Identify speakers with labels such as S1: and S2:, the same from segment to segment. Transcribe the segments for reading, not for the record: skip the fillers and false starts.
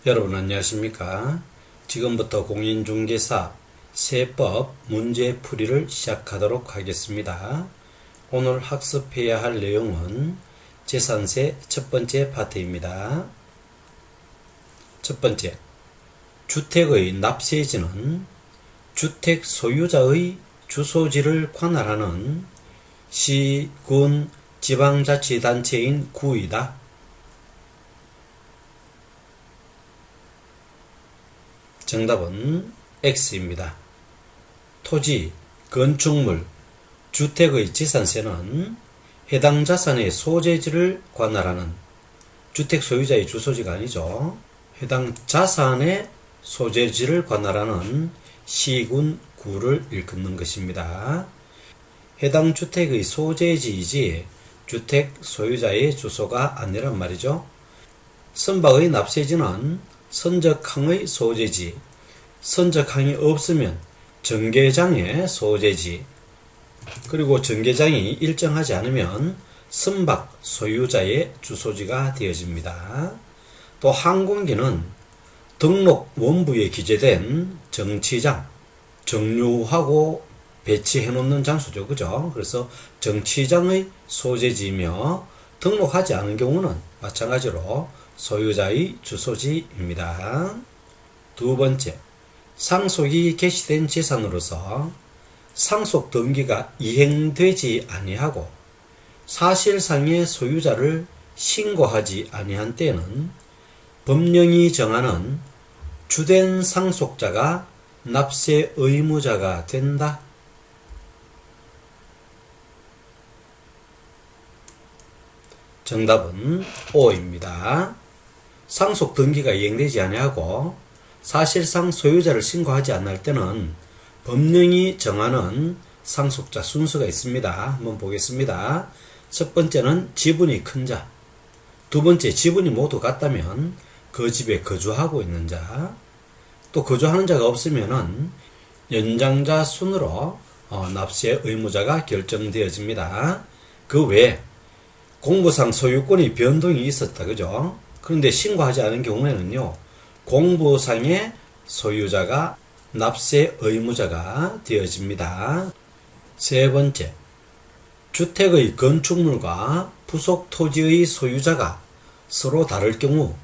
S1: 여러분 안녕하십니까? 지금부터 공인중개사 세법 문제풀이를 시작하도록 하겠습니다. 오늘 학습해야 할 내용은 재산세 첫 번째 파트입니다. 첫 번째, 주택의 납세지는 주택 소유자의 주소지를 관할하는 시, 군, 지방자치단체인 구이다. 정답은 X입니다. 토지, 건축물, 주택의 재산세는 해당 자산의 소재지를 관할하는 주택 소유자의 주소지가 아니죠. 해당 자산의 소재지를 관할하는 시군, 구를 일컫는 것입니다. 해당 주택의 소재지이지 주택 소유자의 주소가 아니란 말이죠. 선박의 납세지는 선적항의 소재지, 선적항이 없으면 정계장의 소재지, 그리고 정계장이 일정하지 않으면 선박 소유자의 주소지가 되어집니다. 또 항공기는 등록 원부에 기재된 정치장, 정류하고 배치해 놓는 장소죠. 그죠? 그래서 정치장의 소재지이며 등록하지 않은 경우는 마찬가지로 소유자의 주소지입니다. 두 번째, 상속이 개시된 재산으로서 상속 등기가 이행되지 아니하고 사실상의 소유자를 신고하지 아니한 때에는 법령이 정하는 주된 상속자가 납세 의무자가 된다. 정답은 O입니다. 상속 등기가 이행되지 아니하고 사실상 소유자를 신고하지 않을 때는 법령이 정하는 상속자 순서가 있습니다. 한번 보겠습니다. 첫 번째는 지분이 큰 자, 두 번째 지분이 모두 같다면 그 집에 거주하고 있는 자, 또 거주하는 자가 없으면은 연장자 순으로 납세 의무자가 결정되어집니다. 그 외에 공부상 소유권이 변동이 있었다. 그죠? 그런데 신고하지 않은 경우에는요, 공부상의 소유자가 납세 의무자가 되어집니다. 세 번째, 주택의 건축물과 부속 토지의 소유자가 서로 다를 경우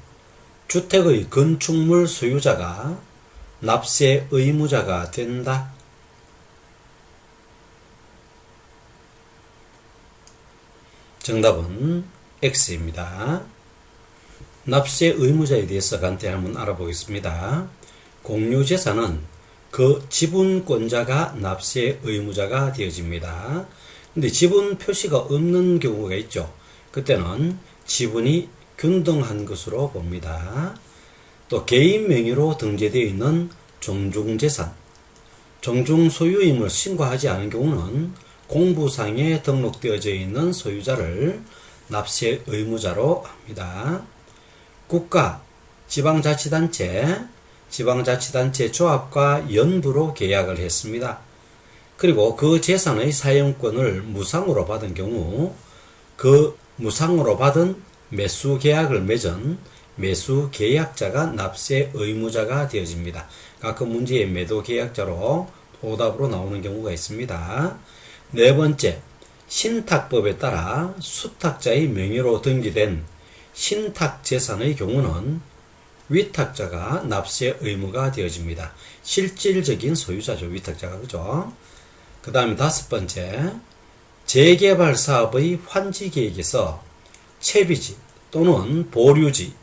S1: 주택의 건축물 소유자가 납세 의무자가 된다. 정답은 X입니다. 납세 의무자에 대해서 간단히 한번 알아보겠습니다. 공유재산은 그 지분권자가 납세 의무자가 되어집니다. 근데 지분 표시가 없는 경우가 있죠. 그때는 지분이 균등한 것으로 봅니다. 또 개인 명의로 등재되어 있는 종중재산, 종중 소유임을 신고하지 않은 경우는 공부상에 등록되어져 있는 소유자를 납세 의무자로 합니다. 국가, 지방자치단체, 지방자치단체 조합과 연부로 계약을 했습니다. 그리고 그 재산의 사용권을 무상으로 받은 경우 그 무상으로 받은 매수계약을 맺은 매수계약자가 납세 의무자가 되어집니다. 가끔 문제의 매도계약자로 오답으로 나오는 경우가 있습니다. 네 번째, 신탁법에 따라 수탁자의 명의로 등기된 신탁재산의 경우는 위탁자가 납세 의무가 되어집니다. 실질적인 소유자죠. 위탁자가. 그죠? 그 다음에 다섯 번째, 재개발 사업의 환지계획에서 채비지 또는 보류지,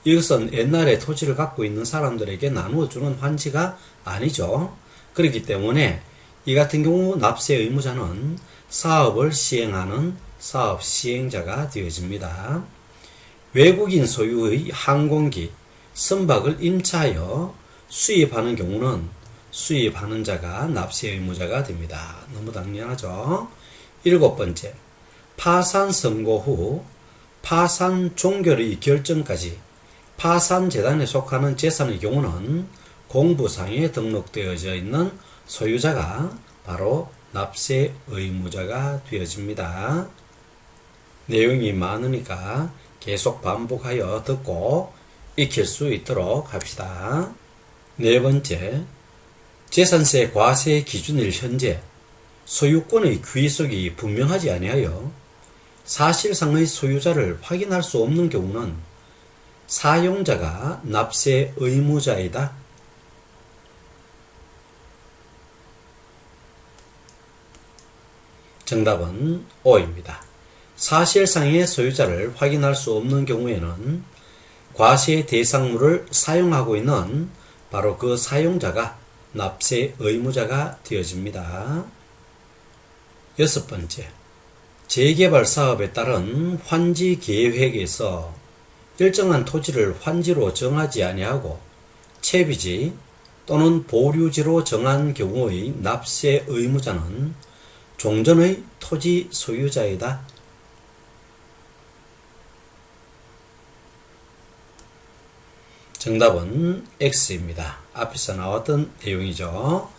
S1: 이것은 옛날에 토지를 갖고 있는 사람들에게 나누어주는 환지가 아니죠. 그렇기 때문에 이 같은 경우 납세 의무자는 사업을 시행하는 사업 시행자가 되어집니다. 외국인 소유의 항공기, 선박을 임차하여 수입하는 경우는 수입하는 자가 납세 의무자가 됩니다. 너무 당연하죠. 일곱 번째, 파산 선고 후 파산 종결의 결정까지 파산재단에 속하는 재산의 경우는 공부상에 등록되어져 있는 소유자가 바로 납세 의무자가 되어집니다. 내용이 많으니까 계속 반복하여 듣고 익힐 수 있도록 합시다. 네 번째, 재산세 과세 기준일 현재 소유권의 귀속이 분명하지 아니하여 사실상의 소유자를 확인할 수 없는 경우는 사용자가 납세 의무자이다. 정답은 O입니다. 사실상의 소유자를 확인할 수 없는 경우에는 과세 대상물을 사용하고 있는 바로 그 사용자가 납세 의무자가 되어집니다. 여섯 번째, 재개발 사업에 따른 환지 계획에서 일정한 토지를 환지로 정하지 아니하고 채비지 또는 보류지로 정한 경우의 납세 의무자는 종전의 토지 소유자이다. 정답은 X입니다. 앞에서 나왔던 내용이죠.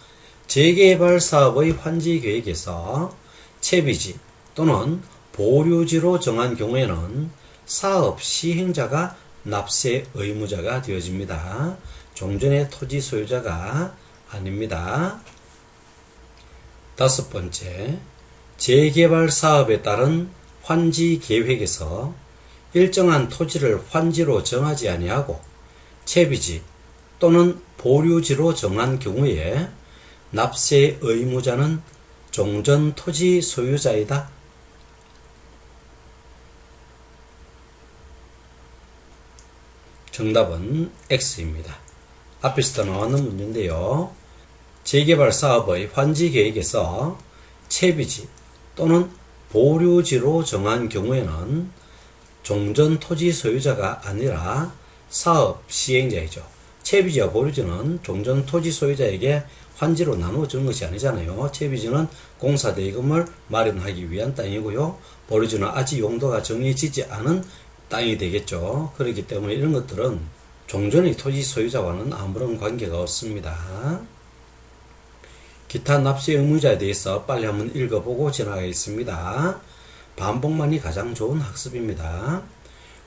S1: 재개발 사업의 환지 계획에서 채비지 또는 보류지로 정한 경우에는 사업 시행자가 납세 의무자가 되어집니다. 종전의 토지 소유자가 아닙니다. 다섯 번째, 재개발 사업에 따른 환지 계획에서 일정한 토지를 환지로 정하지 아니하고 채비지 또는 보류지로 정한 경우에 납세 의무자는 종전 토지 소유자이다. 정답은 X입니다. 앞에서도 나왔는 문제인데요. 재개발 사업의 환지 계획에서 채비지 또는 보류지로 정한 경우에는 종전 토지 소유자가 아니라 사업 시행자이죠. 채비지와 보류지는 종전 토지 소유자에게 환지로 나누어 주는 것이 아니잖아요. 채비지는 공사 대금을 마련하기 위한 땅이고요. 보류지는 아직 용도가 정해지지 않은 땅이 되겠죠. 그렇기 때문에 이런 것들은 종전의 토지 소유자와는 아무런 관계가 없습니다. 기타 납세 의무자에 대해서 빨리 한번 읽어보고 지나가겠습니다. 반복만이 가장 좋은 학습입니다.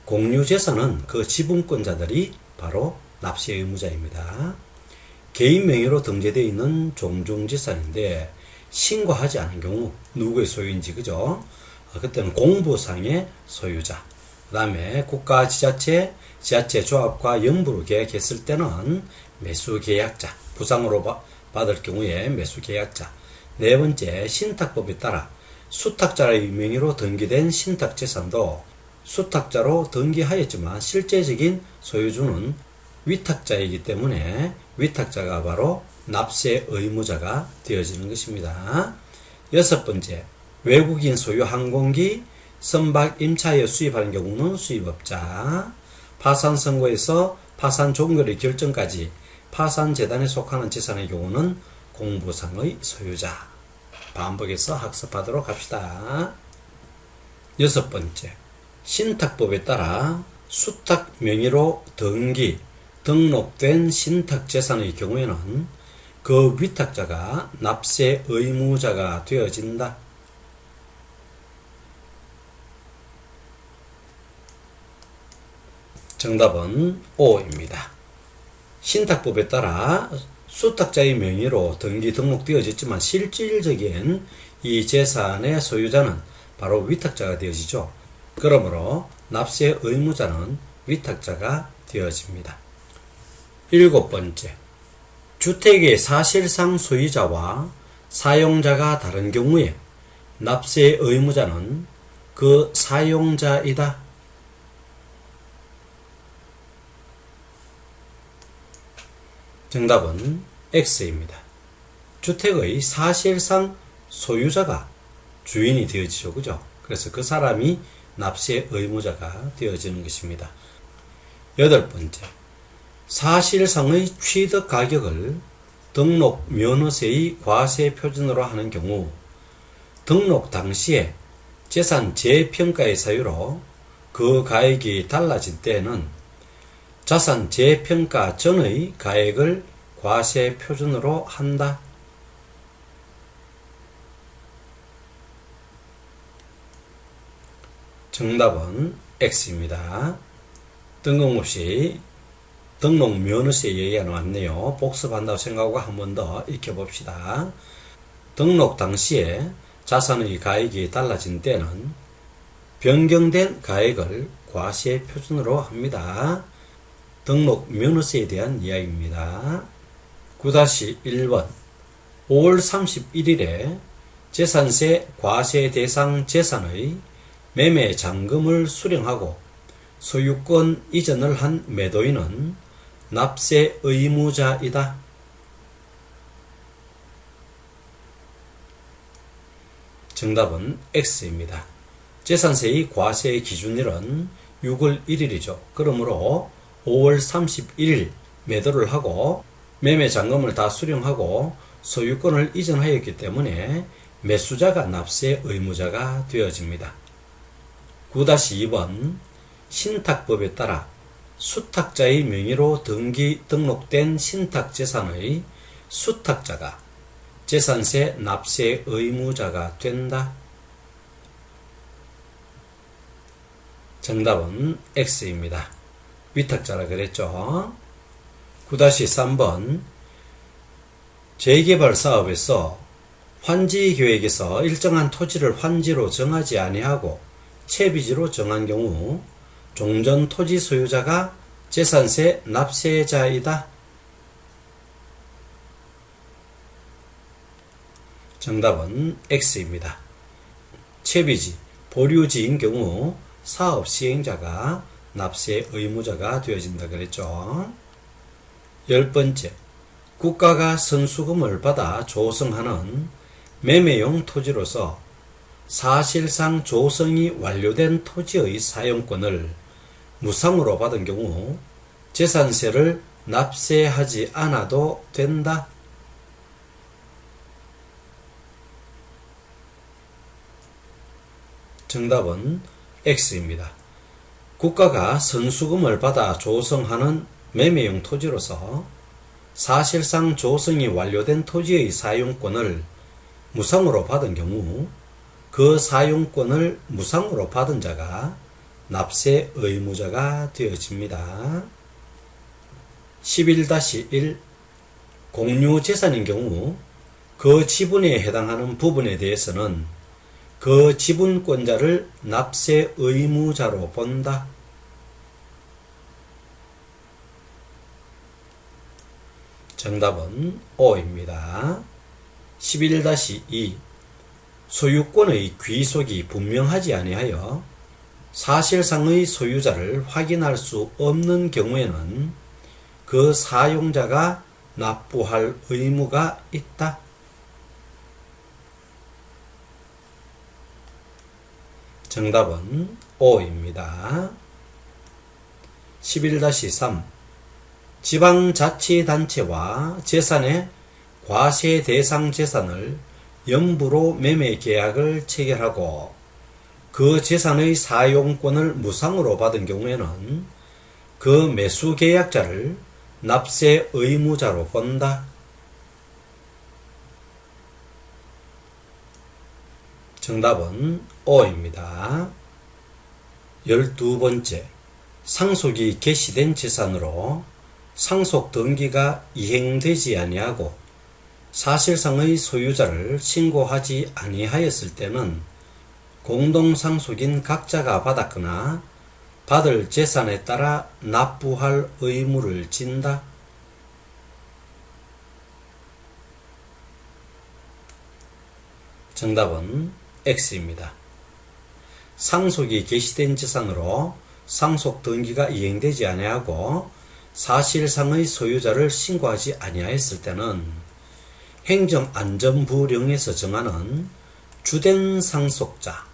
S1: 공유재산은 그 지분권자들이 바로 납세 의무자입니다. 개인 명의로 등재되어 있는 종중재산인데 신고하지 않은 경우 누구의 소유인지 그죠? 그때는 공부상의 소유자. 그 다음에 국가 지자체, 지자체 조합과 영부로 계약했을 때는 매수계약자, 부상으로 받을 경우에 매수계약자. 네 번째, 신탁법에 따라 수탁자의 명의로 등기된 신탁재산도 수탁자로 등기하였지만 실제적인 소유주는 위탁자이기 때문에 위탁자가 바로 납세 의무자가 되어지는 것입니다. 여섯 번째, 외국인 소유 항공기 선박 임차에 수입하는 경우는 수입업자, 파산 선고에서 파산 종결의 결정까지 파산재단에 속하는 재산의 경우는 공부상의 소유자. 반복해서 학습하도록 합시다. 여섯 번째, 신탁법에 따라 수탁 명의로 등록된 신탁재산의 경우에는 그 위탁자가 납세 의무자가 되어진다. 정답은 O입니다. 신탁법에 따라 수탁자의 명의로 등록되어졌지만 실질적인 이 재산의 소유자는 바로 위탁자가 되어지죠. 그러므로 납세 의무자는 위탁자가 되어집니다. 일곱 번째, 주택의 사실상 소유자와 사용자가 다른 경우에 납세 의무자는 그 사용자이다. 정답은 X입니다. 주택의 사실상 소유자가 주인이 되어지죠. 그죠? 그래서 그 사람이 납세 의무자가 되어지는 것입니다. 여덟 번째, 사실상의 취득 가격을 등록 면허세의 과세 표준으로 하는 경우 등록 당시에 재산 재평가의 사유로 그 가액이 달라진 때에는 자산 재평가 전의 가액을 과세 표준으로 한다. 정답은 X입니다. 뜬금없이 등록 면허세 얘기가 나왔네요. 복습한다고 생각하고 한 번 더 익혀봅시다. 등록 당시에 자산의 가액이 달라진 때는 변경된 가액을 과세 표준으로 합니다. 등록 면허세에 대한 이야기입니다. 9-1번 5월 31일에 재산세 과세 대상 재산의 매매 잔금을 수령하고 소유권 이전을 한 매도인은 납세 의무자이다. 정답은 X입니다. 재산세의 과세 기준일은 6월 1일이죠. 그러므로 5월 31일 매도를 하고 매매 잔금을 다 수령하고 소유권을 이전하였기 때문에 매수자가 납세 의무자가 되어집니다. 9-2번 신탁법에 따라 수탁자의 명의로 등록된 신탁재산의 수탁자가 재산세 납세 의무자가 된다. 정답은 X입니다. 위탁자라 그랬죠. 9-3번 재개발 사업에서 환지 계획에서 일정한 토지를 환지로 정하지 아니하고 채비지로 정한 경우 종전 토지 소유자가 재산세 납세자이다. 정답은 X입니다. 채비지, 보류지인 경우 사업 시행자가 납세 의무자가 되어진다 그랬죠. 10번째, 국가가 선수금을 받아 조성하는 매매용 토지로서 사실상 조성이 완료된 토지의 사용권을 무상으로 받은 경우 재산세를 납세하지 않아도 된다. 정답은 X입니다. 국가가 선수금을 받아 조성하는 매매용 토지로서 사실상 조성이 완료된 토지의 사용권을 무상으로 받은 경우 그 사용권을 무상으로 받은 자가 납세 의무자가 되어집니다. 11-1 공유재산인 경우 그 지분에 해당하는 부분에 대해서는 그 지분권자를 납세 의무자로 본다. 정답은 O입니다. 11-2 소유권의 귀속이 분명하지 아니하여 사실상의 소유자를 확인할 수 없는 경우에는 그 사용자가 납부할 의무가 있다. 정답은 O입니다. 11-3 지방자치단체와 재산의 과세 대상 재산을 연부로 매매 계약을 체결하고 그 재산의 사용권을 무상으로 받은 경우에는 그 매수 계약자를 납세 의무자로 본다. 정답은 O입니다. 12번째, 상속이 개시된 재산으로 상속 등기가 이행되지 아니하고 사실상의 소유자를 신고하지 아니하였을 때는 공동상속인 각자가 받았거나 받을 재산에 따라 납부할 의무를 진다. 정답은 X입니다. 상속이 개시된 재산으로 상속 등기가 이행되지 아니하고 사실상의 소유자를 신고하지 아니하였을 때는 행정안전부령에서 정하는 주된 상속자,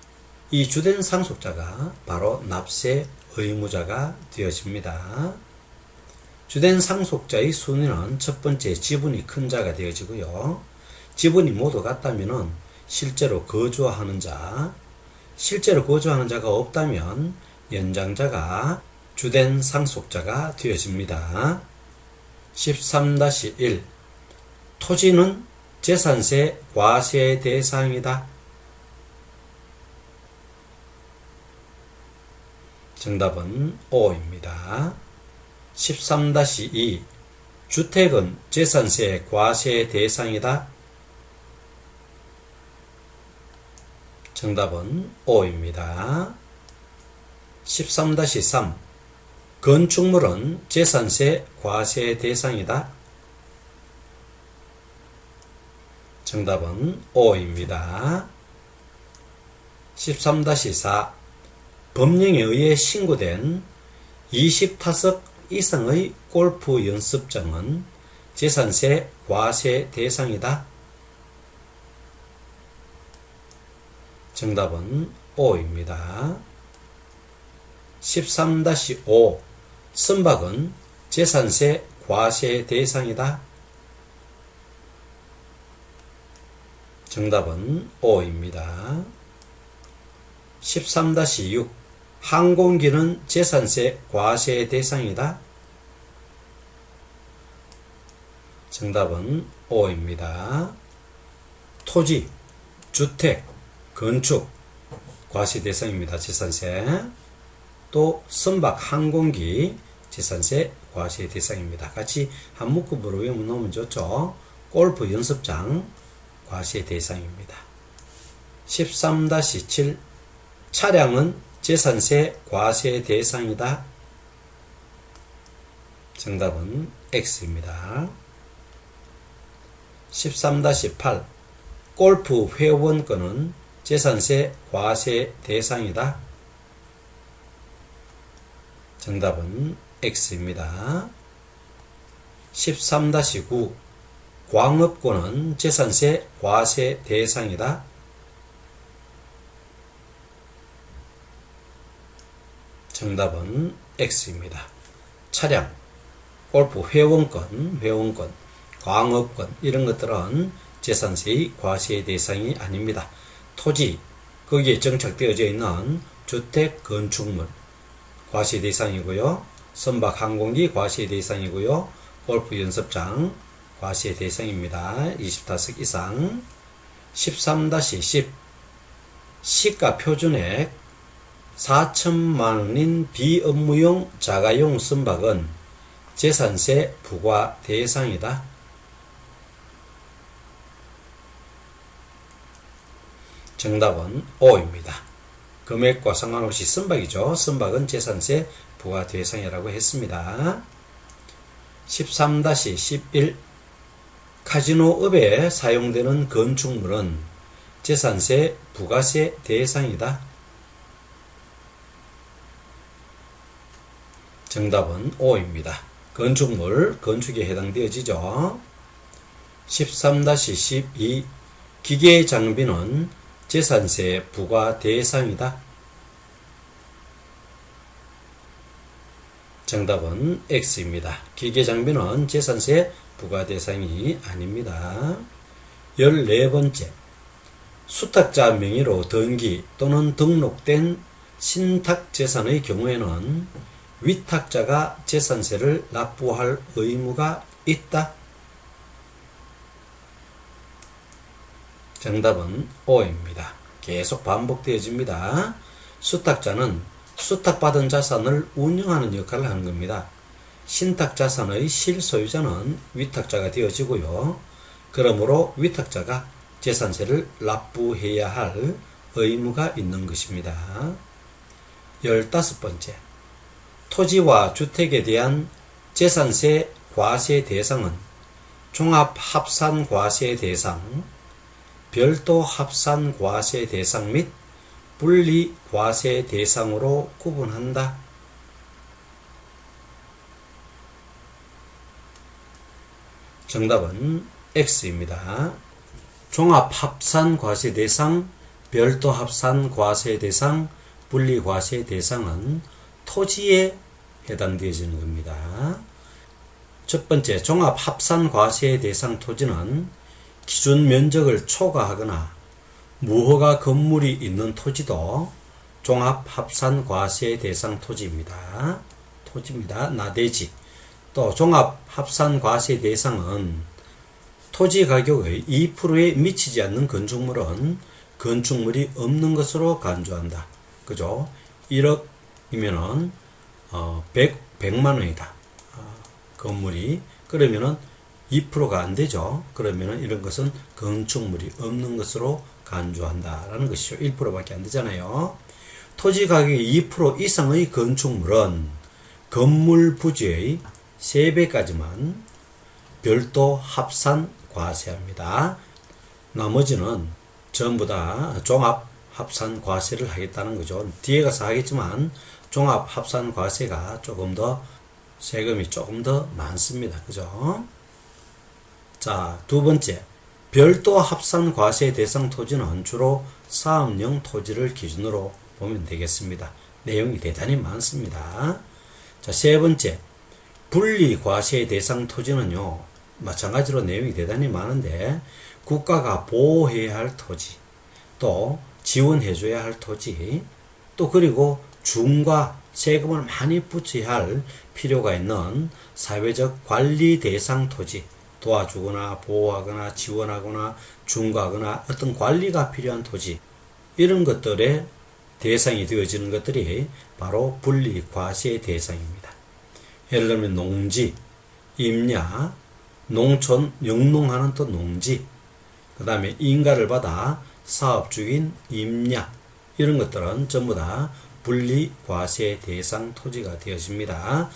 S1: 이 주된 상속자가 바로 납세 의무자가 되어집니다. 주된 상속자의 순위는 첫 번째 지분이 큰 자가 되어지고요. 지분이 모두 같다면 실제로 거주하는 자, 실제로 거주하는 자가 없다면 연장자가 주된 상속자가 되어집니다. 13-1 토지는 재산세 과세 대상이다. 정답은 O입니다. 13-2 주택은 재산세 과세 대상이다. 정답은 O입니다. 13-3 건축물은 재산세 과세 대상이다. 정답은 O입니다. 13-4 법령에 의해 신고된 20타석 이상의 골프 연습장은 재산세 과세 대상이다. 정답은 O입니다. 13-5 선박은 재산세 과세 대상이다. 정답은 O입니다. 13-6 항공기는 재산세 과세 대상이다. 정답은 O입니다. 토지, 주택, 건축 과세 대상입니다. 재산세. 또 선박, 항공기 재산세 과세 대상입니다. 같이 한 묶음으로 외워놓으면 좋죠. 골프 연습장 과세 대상입니다. 13-7 차량은 재산세 과세 대상이다. 정답은 X입니다. 13-8 골프 회원권은 재산세 과세 대상이다. 정답은 X입니다. 13-9 광업권은 재산세 과세 대상이다. 정답은 X입니다. 차량, 골프 회원권, 광업권 이런 것들은 재산세의 과세 대상이 아닙니다. 토지, 거기에 정착되어져 있는 주택, 건축물 과세 대상이고요. 선박, 항공기 과세 대상이고요. 골프 연습장 과세 대상입니다. 20타석 이상. 13-10 시가 표준액 4천만원인 비업무용 자가용 선박은 재산세 부과 대상이다. 정답은 O입니다. 금액과 상관없이 선박이죠. 선박은 재산세 부과 대상이라고 했습니다. 13-11 카지노업에 사용되는 건축물은 재산세 부가세 대상이다. 정답은 O입니다. 건축물, 건축에 해당되어지죠. 13-12 기계 장비는 재산세 부과 대상이다. 정답은 X입니다. 기계 장비는 재산세 부과 대상이 아닙니다. 14번째 수탁자 명의로 등기 또는 등록된 신탁재산의 경우에는 위탁자가 재산세를 납부할 의무가 있다. 정답은 O입니다. 계속 반복되어집니다. 수탁자는 수탁받은 자산을 운영하는 역할을 하는 겁니다. 신탁자산의 실소유자는 위탁자가 되어지고요. 그러므로 위탁자가 재산세를 납부해야 할 의무가 있는 것입니다. 15번째 토지와 주택에 대한 재산세 과세 대상은 종합합산과세 대상, 별도 합산과세 대상 및 분리과세 대상으로 구분한다. 정답은 X입니다. 종합합산과세 대상, 별도 합산과세 대상, 분리과세 대상은 토지에 해당되어지는 겁니다. 첫 번째, 종합합산과세 대상 토지는 기준 면적을 초과하거나 무허가 건물이 있는 토지도 종합합산과세 대상 토지입니다. 나대지. 또 종합합산과세 대상은 토지 가격의 2%에 미치지 않는 건축물은 건축물이 없는 것으로 간주한다. 그죠? 1억이면은 100만 원이다. 건물이. 그러면은 2%가 안 되죠. 그러면은 이런 것은 건축물이 없는 것으로 간주한다라는 것이죠. 1%밖에 안 되잖아요. 토지 가격의 2% 이상의 건축물은 건물 부지의 3배까지만 별도 합산 과세합니다. 나머지는 전부 다 종합 합산 과세를 하겠다는 거죠. 뒤에 가서 하겠지만 종합 합산 과세가 조금 더 세금이 조금 더 많습니다. 그죠? 자, 두 번째, 별도 합산 과세 대상 토지는 주로 사업용 토지를 기준으로 보면 되겠습니다. 내용이 대단히 많습니다. 자, 세 번째, 분리 과세 대상 토지는요, 마찬가지로 내용이 대단히 많은데, 국가가 보호해야 할 토지, 또 지원해줘야 할 토지, 또 그리고 중과 세금을 많이 붙여야 할 필요가 있는 사회적 관리 대상 토지, 도와주거나 보호하거나 지원하거나 중과하거나 어떤 관리가 필요한 토지, 이런 것들의 대상이 되어지는 것들이 바로 분리과세 대상입니다. 예를 들면 농지, 임야, 농촌, 영농하는 또 농지, 그 다음에 인가를 받아 사업 중인 임야, 이런 것들은 전부 다 분리과세 대상 토지가 되어집니다.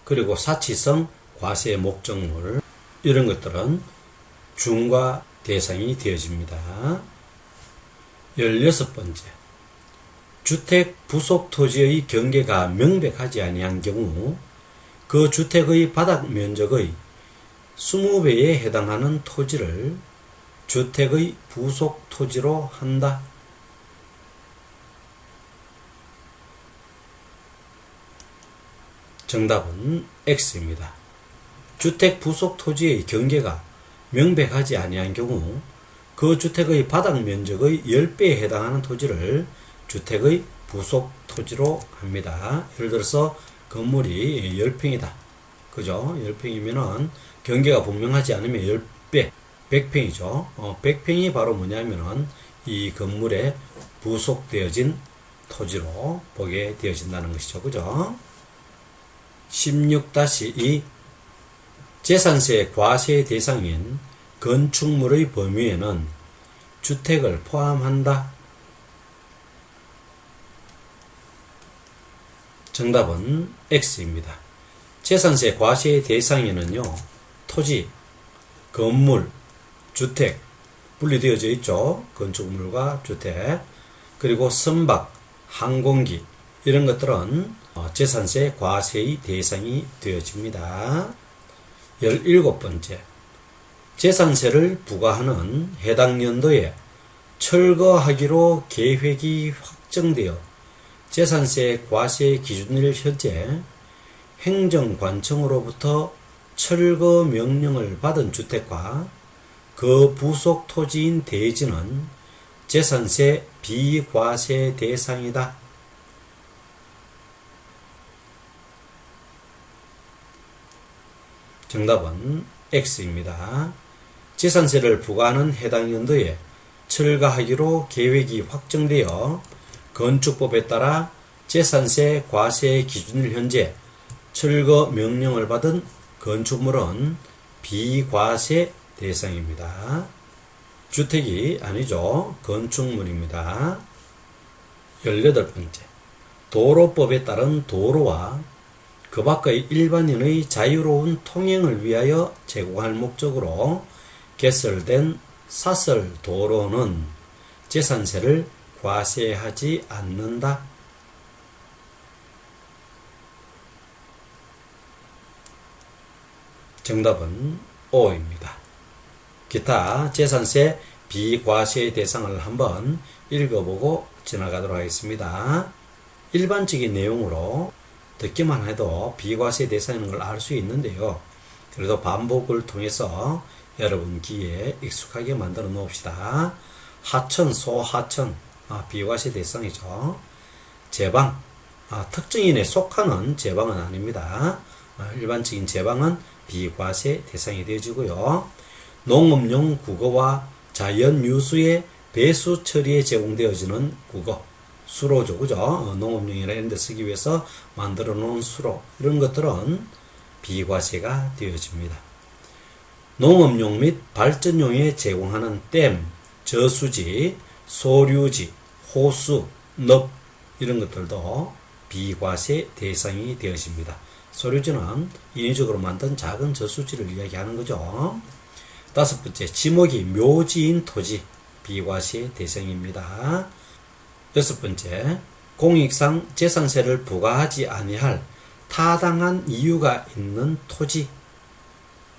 S1: 그리고 사치성 과세 목적물, 이런 것들은 중과 대상이 되어집니다. 16번째, 주택 부속 토지의 경계가 명백하지 아니한 경우 그 주택의 바닥 면적의 20배에 해당하는 토지를 주택의 부속 토지로 한다. 정답은 X입니다. 주택 부속 토지의 경계가 명백하지 아니한 경우 그 주택의 바닥 면적의 10배에 해당하는 토지를 주택의 부속 토지로 합니다. 예를 들어서 건물이 10평이다. 그죠? 10평이면은 경계가 분명하지 않으면 10배, 100평이죠. 100평이 바로 뭐냐면은 이 건물에 부속되어진 토지로 보게 되어진다는 것이죠. 그죠? 16-2 재산세 과세 대상인 건축물의 범위에는 주택을 포함한다. 정답은 X입니다. 재산세 과세 대상에는요, 토지, 건물, 주택, 분리되어져 있죠. 건축물과 주택, 그리고 선박, 항공기, 이런 것들은 재산세 과세의 대상이 되어집니다. 17번째, 재산세를 부과하는 해당 연도에 철거하기로 계획이 확정되어 재산세 과세 기준일 현재 행정관청으로부터 철거 명령을 받은 주택과 그 부속 토지인 대지는 재산세 비과세 대상이다. 정답은 X입니다. 재산세를 부과하는 해당 연도에 철거하기로 계획이 확정되어 건축법에 따라 재산세 과세 기준일 현재 철거 명령을 받은 건축물은 비과세 대상입니다. 주택이 아니죠. 건축물입니다. 18번째, 도로법에 따른 도로와 그 밖의 일반인의 자유로운 통행을 위하여 제공할 목적으로 개설된 사설 도로는 재산세를 과세하지 않는다. 정답은 O입니다. 기타 재산세 비과세 대상을 한번 읽어보고 지나가도록 하겠습니다. 일반적인 내용으로 듣기만 해도 비과세 대상인 걸 알 수 있는데요. 그래도 반복을 통해서 여러분 귀에 익숙하게 만들어 놓읍시다. 하천, 소하천, 비과세 대상이죠. 제방, 특정인에 속하는 제방은 아닙니다. 일반적인 제방은 비과세 대상이 되어지고요. 농업용 국어와 자연유수의 배수 처리에 제공되어지는 국어, 수로죠. 그죠? 농업용이나 이런 데 쓰기 위해서 만들어 놓은 수로, 이런 것들은 비과세가 되어집니다. 농업용 및 발전용에 제공하는 댐, 저수지, 소류지, 호수, 늪 이런 것들도 비과세 대상이 되어집니다. 소류지는 인위적으로 만든 작은 저수지를 이야기하는 거죠. 다섯 번째, 지목이 묘지인 토지 비과세 대상입니다. 여섯 번째, 공익상 재산세를 부과하지 아니할 타당한 이유가 있는 토지,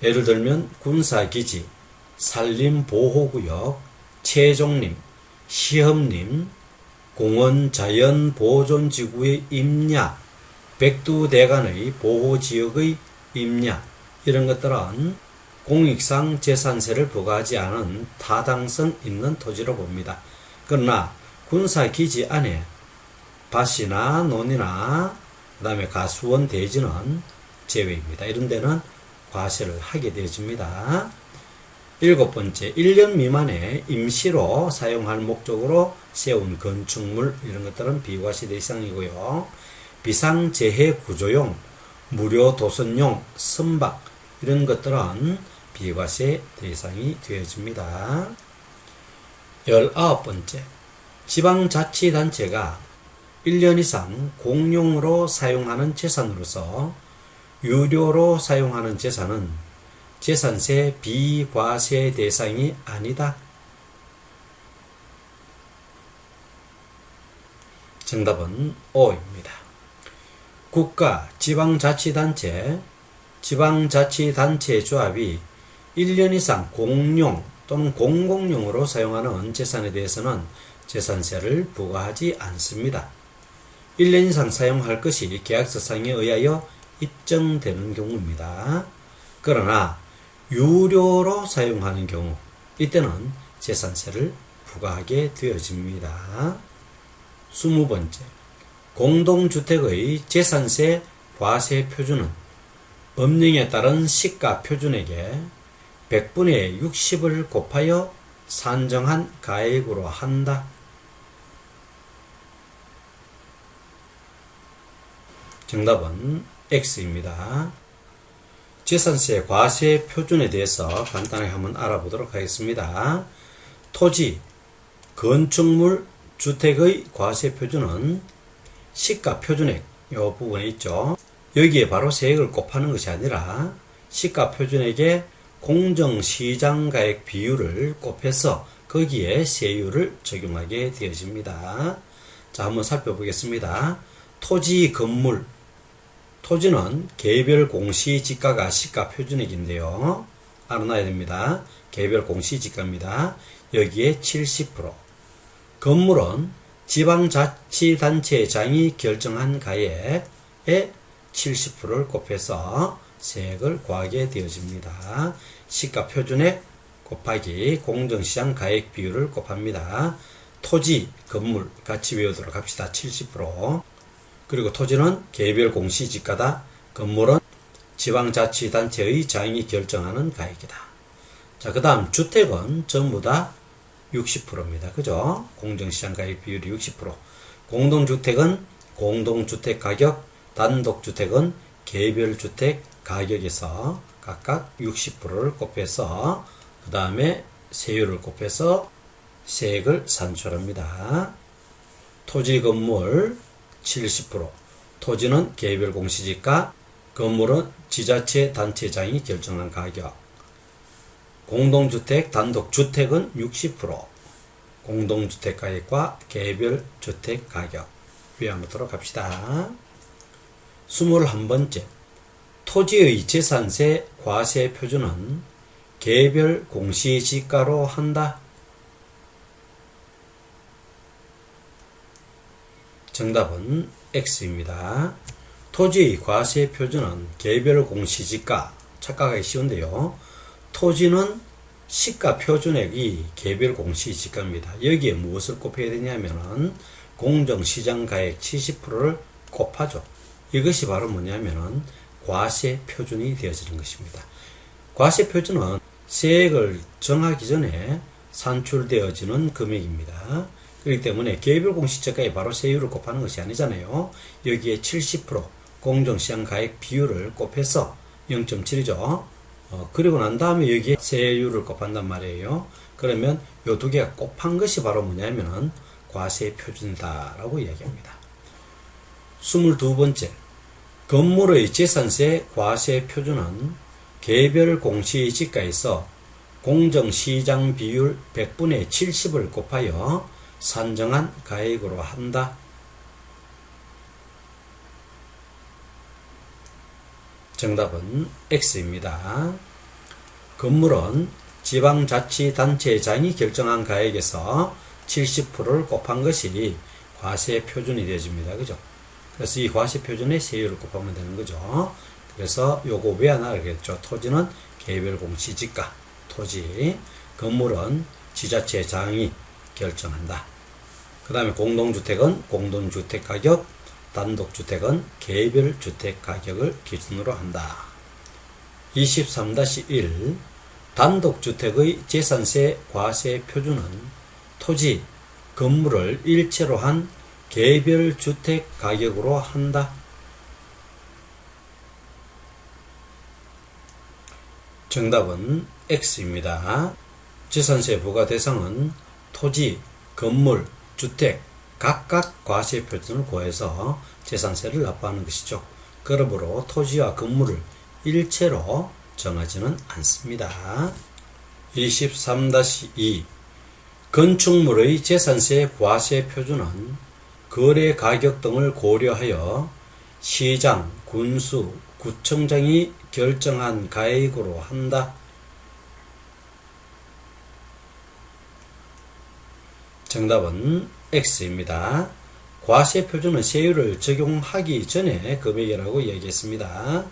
S1: 예를 들면 군사기지, 산림보호구역, 채종림, 시험림, 공원 자연보존지구의 임야, 백두대간의 보호지역의 임야 이런 것들은 공익상 재산세를 부과하지 않은 타당성 있는 토지로 봅니다. 그러나 군사기지 안에 밭이나 논이나 그 다음에 가수원 대지는 제외입니다. 이런 데는 과세를 하게 되어집니다. 일곱 번째, 1년 미만에 임시로 사용할 목적으로 세운 건축물 이런 것들은 비과세 대상이고요. 비상재해 구조용, 무료 도선용, 선박 이런 것들은 비과세 대상이 되어집니다. 19번째, 지방자치단체가 1년 이상 공용으로 사용하는 재산으로서 유료로 사용하는 재산은 재산세 비과세 대상이 아니다. 정답은 O입니다. 국가, 지방자치단체, 지방자치단체 조합이 1년 이상 공용 또는 공공용으로 사용하는 재산에 대해서는 재산세를 부과하지 않습니다. 1년 이상 사용할 것이 계약서상에 의하여 입증되는 경우입니다. 그러나 유료로 사용하는 경우 이때는 재산세를 부과하게 되어집니다. 20번째, 공동주택의 재산세 과세 표준은 법령에 따른 시가 표준액에 100분의 60을 곱하여 산정한 가액으로 한다. 정답은 X입니다. 재산세 과세 표준에 대해서 간단하게 한번 알아보도록 하겠습니다. 토지, 건축물, 주택의 과세 표준은 시가 표준액 이 부분에 있죠. 여기에 바로 세액을 곱하는 것이 아니라 시가 표준액에 공정시장가액 비율을 곱해서 거기에 세율을 적용하게 되어집니다. 자, 한번 살펴보겠습니다. 토지, 건물, 토지는 개별 공시지가가 시가 표준액인데요. 알아놔야 됩니다. 개별 공시지가입니다. 여기에 70%. 건물은 지방자치단체장이 결정한 가액에 70%를 곱해서 세액을 과하게 되어집니다. 시가 표준액 곱하기 공정시장 가액 비율을 곱합니다. 토지, 건물 같이 외우도록 합시다. 70%. 그리고 토지는 개별 공시지가다. 건물은 지방자치단체의 장이 결정하는 가액이다. 자, 그 다음 주택은 전부 다 60%입니다. 그죠? 공정시장 가액 비율이 60%. 공동주택은 공동주택 가격, 단독주택은 개별주택 가격에서 각각 60%를 곱해서 그 다음에 세율을 곱해서 세액을 산출합니다. 토지, 건물 70%. 토지는 개별 공시지가, 건물은 지자체 단체장이 결정한 가격. 공동주택, 단독주택은 60%. 공동주택 가격과 개별 주택 가격. 외워놓도록 합시다. 21번째. 토지의 재산세 과세 표준은 개별 공시지가로 한다. 정답은 X입니다. 토지의 과세 표준은 개별 공시지가, 착각하기 쉬운데요. 토지는 시가 표준액이 개별 공시지가입니다. 여기에 무엇을 곱해야 되냐면은 공정시장가액 70%를 곱하죠. 이것이 바로 뭐냐면은 과세 표준이 되어지는 것입니다. 과세 표준은 세액을 정하기 전에 산출되어지는 금액입니다. 그렇기 때문에 개별 공시지가에 바로 세율을 곱하는 것이 아니잖아요. 여기에 70% 공정시장가액 비율을 곱해서 0.7이죠. 그리고 난 다음에 여기에 세율을 곱한단 말이에요. 그러면 요 두 개가 곱한 것이 바로 뭐냐면은 과세 표준이다라고 이야기합니다. 22번째. 건물의 재산세 과세 표준은 개별 공시지가에서 공정시장 비율 100분의 70을 곱하여 산정한 가액으로 한다. 정답은 X입니다. 건물은 지방자치단체장이 결정한 가액에서 70%를 곱한 것이 과세 표준이 되어집니다. 그죠? 그래서 이 과세 표준에 세율을 곱하면 되는 거죠. 그래서 요거 왜 안 하겠죠? 토지는 개별 공시지가, 토지, 건물은 지자체장이 결정한다. 그 다음에 공동주택은 공동주택가격, 단독주택은 개별주택가격을 기준으로 한다. 23-1 단독주택의 재산세 과세 표준은 토지, 건물을 일체로 한 개별주택가격으로 한다. 정답은 X입니다. 재산세 부과 대상은 토지, 건물, 주택 각각 과세 표준을 고해서 재산세를 납부하는 것이죠. 그러므로 토지와 건물을 일체로 정하지는 않습니다. 23-2 건축물의 재산세 과세 표준은 거래 가격 등을 고려하여 시장, 군수, 구청장이 결정한 가액으로 한다. 정답은 X입니다. 과세 표준은 세율을 적용하기 전에 금액이라고 얘기했습니다.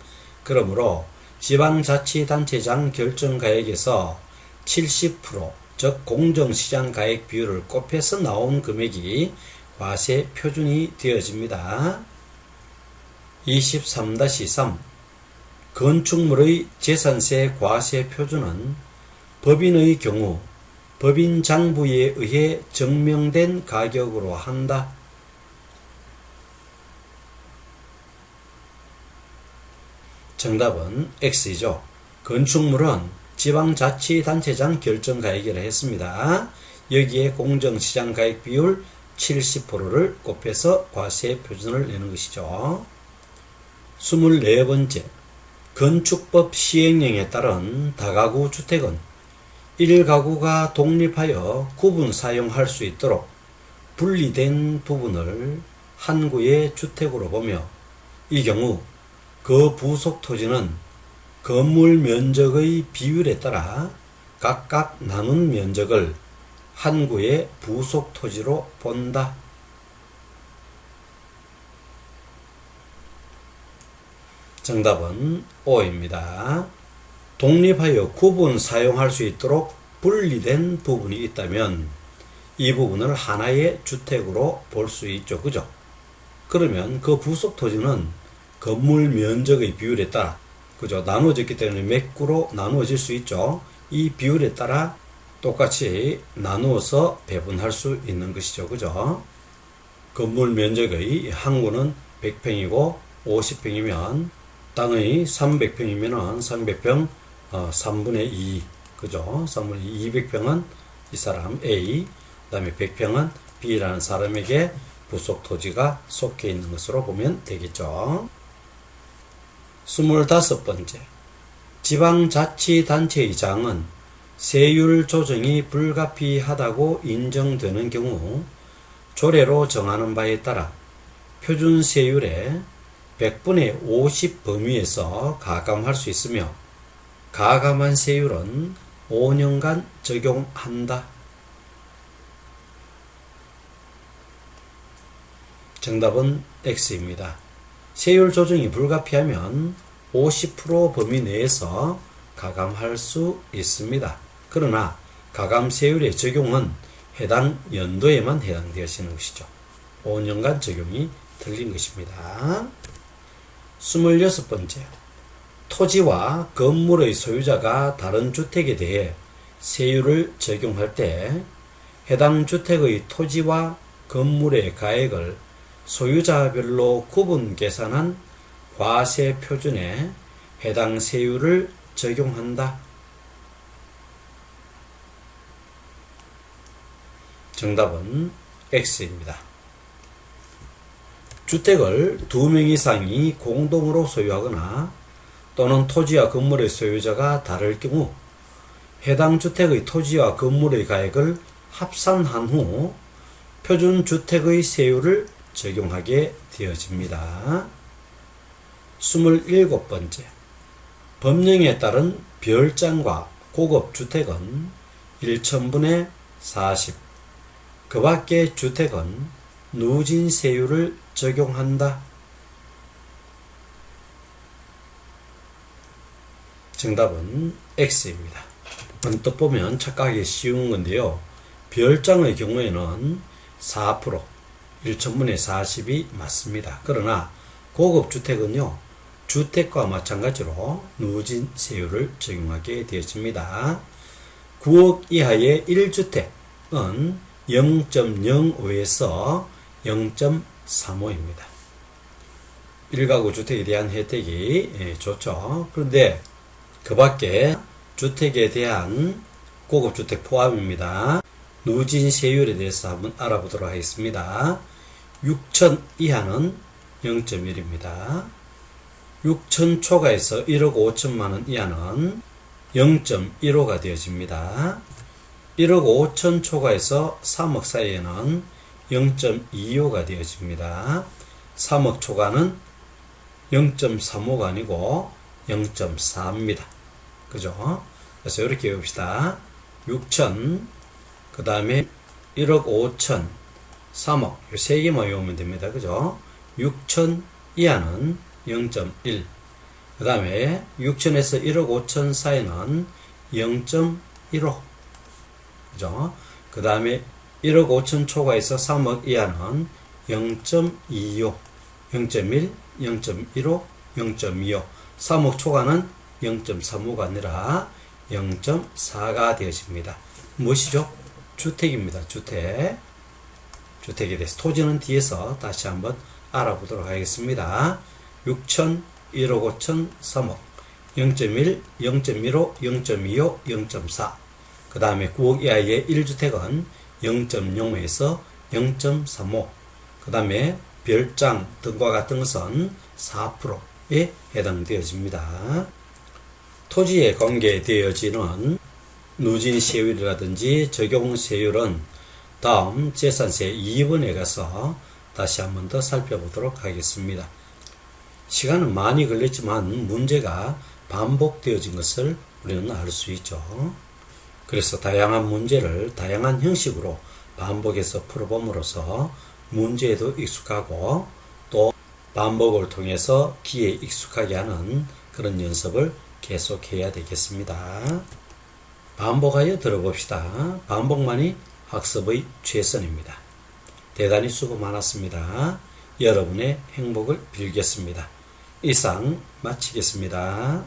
S1: 그러므로 지방자치단체장 결정가액에서 70%, 즉 공정시장가액 비율을 곱해서 나온 금액이 과세 표준이 되어집니다. 23-3 건축물의 재산세 과세 표준은 법인의 경우 법인 장부에 의해 증명된 가격으로 한다. 정답은 X이죠. 건축물은 지방자치단체장 결정가액이라 했습니다. 여기에 공정시장가액 비율 70%를 곱해서 과세 표준을 내는 것이죠. 24번째. 건축법 시행령에 따른 다가구 주택은 1가구가 독립하여 구분 사용할 수 있도록 분리된 부분을 한 구의 주택으로 보며 이 경우 그 부속 토지는 건물 면적의 비율에 따라 각각 나눈 면적을 한 구의 부속 토지로 본다. 정답은 O입니다. 독립하여 구분 사용할 수 있도록 분리된 부분이 있다면 이 부분을 하나의 주택으로 볼 수 있죠. 그죠? 그러면 그 부속 토지는 건물 면적의 비율에 따라 그죠? 나누어졌기 때문에 몇 구로 나누어질 수 있죠. 이 비율에 따라 똑같이 나누어서 배분할 수 있는 것이죠. 그죠? 건물 면적의 한 구는 100평이고 50평이면 땅의 300평이면 300평 3분의 2 그죠? 3분의 2 200평은 이 사람 A 그 다음에 100평은 B라는 사람에게 부속 토지가 속해 있는 것으로 보면 되겠죠. 25번째 지방자치단체의장은 세율 조정이 불가피하다고 인정되는 경우 조례로 정하는 바에 따라 표준 세율의 100분의 50 범위에서 가감할 수 있으며 가감한 세율은 5년간 적용한다. 정답은 X입니다. 세율 조정이 불가피하면 50% 범위 내에서 가감할 수 있습니다. 그러나 가감 세율의 적용은 해당 연도에만 해당되어지는 것이죠. 5년간 적용이 틀린 것입니다. 26번째. 토지와 건물의 소유자가 다른 주택에 대해 세율을 적용할 때 해당 주택의 토지와 건물의 가액을 소유자별로 구분 계산한 과세 표준에 해당 세율을 적용한다. 정답은 X입니다. 주택을 2명 이상이 공동으로 소유하거나 또는 토지와 건물의 소유자가 다를 경우 해당 주택의 토지와 건물의 가액을 합산한 후 표준주택의 세율을 적용하게 되어집니다. 27번째, 법령에 따른 별장과 고급주택은 1000분의 40, 그 밖의 주택은 누진세율을 적용한다. 정답은 X입니다. 언뜻 보면 착각하기 쉬운 건데요. 별장의 경우에는 4%, 1000분의 40이 맞습니다. 그러나 고급주택은요, 주택과 마찬가지로 누진세율을 적용하게 되어집니다. 9억 이하의 1주택은 0.05에서 0.35입니다. 1가구 주택에 대한 혜택이 좋죠. 그런데 그 밖에 주택에 대한 고급주택 포함입니다. 누진세율에 대해서 한번 알아보도록 하겠습니다. 6천 이하는 0.1입니다. 6천 초과해서 1억 5천만원 이하는 0.15가 되어집니다. 1억 5천 초과해서 3억 사이에는 0.25가 되어집니다. 3억 초과는 0.35가 아니고 0.4입니다. 그죠? 그래서 이렇게 외웁시다. 6천, 그 다음에 1억 5천, 3억, 이 세 개만 외우면 됩니다. 그죠? 6천 이하는 0.1, 그 다음에 6천에서 1억 5천 사이는 0.15, 그죠? 그 다음에 1억 5천 초과해서 3억 이하는 0.25, 0.1, 0.15, 0.25, 3억 초과는 0.35가 아니라 0.4가 되어집니다. 무엇이죠? 주택입니다. 주택. 주택에 대해서 토지는 뒤에서 다시 한번 알아보도록 하겠습니다. 6천, 1억 5천, 3억, 0.1, 0.15, 0.25, 0.4. 그 다음에 9억 이하의 1주택은 0.05에서 0.35. 그 다음에 별장 등과 같은 것은 4%에 해당되어집니다. 토지에 관계되어지는 누진세율이라든지 적용세율은 다음 재산세 2번에 가서 다시 한 번 더 살펴보도록 하겠습니다. 시간은 많이 걸렸지만 문제가 반복되어진 것을 우리는 알 수 있죠. 그래서 다양한 문제를 다양한 형식으로 반복해서 풀어봄으로써 문제에도 익숙하고 또 반복을 통해서 귀에 익숙하게 하는 그런 연습을 계속해야 되겠습니다. 반복하여 들어봅시다. 반복만이 학습의 최선입니다. 대단히 수고 많았습니다. 여러분의 행복을 빌겠습니다. 이상 마치겠습니다.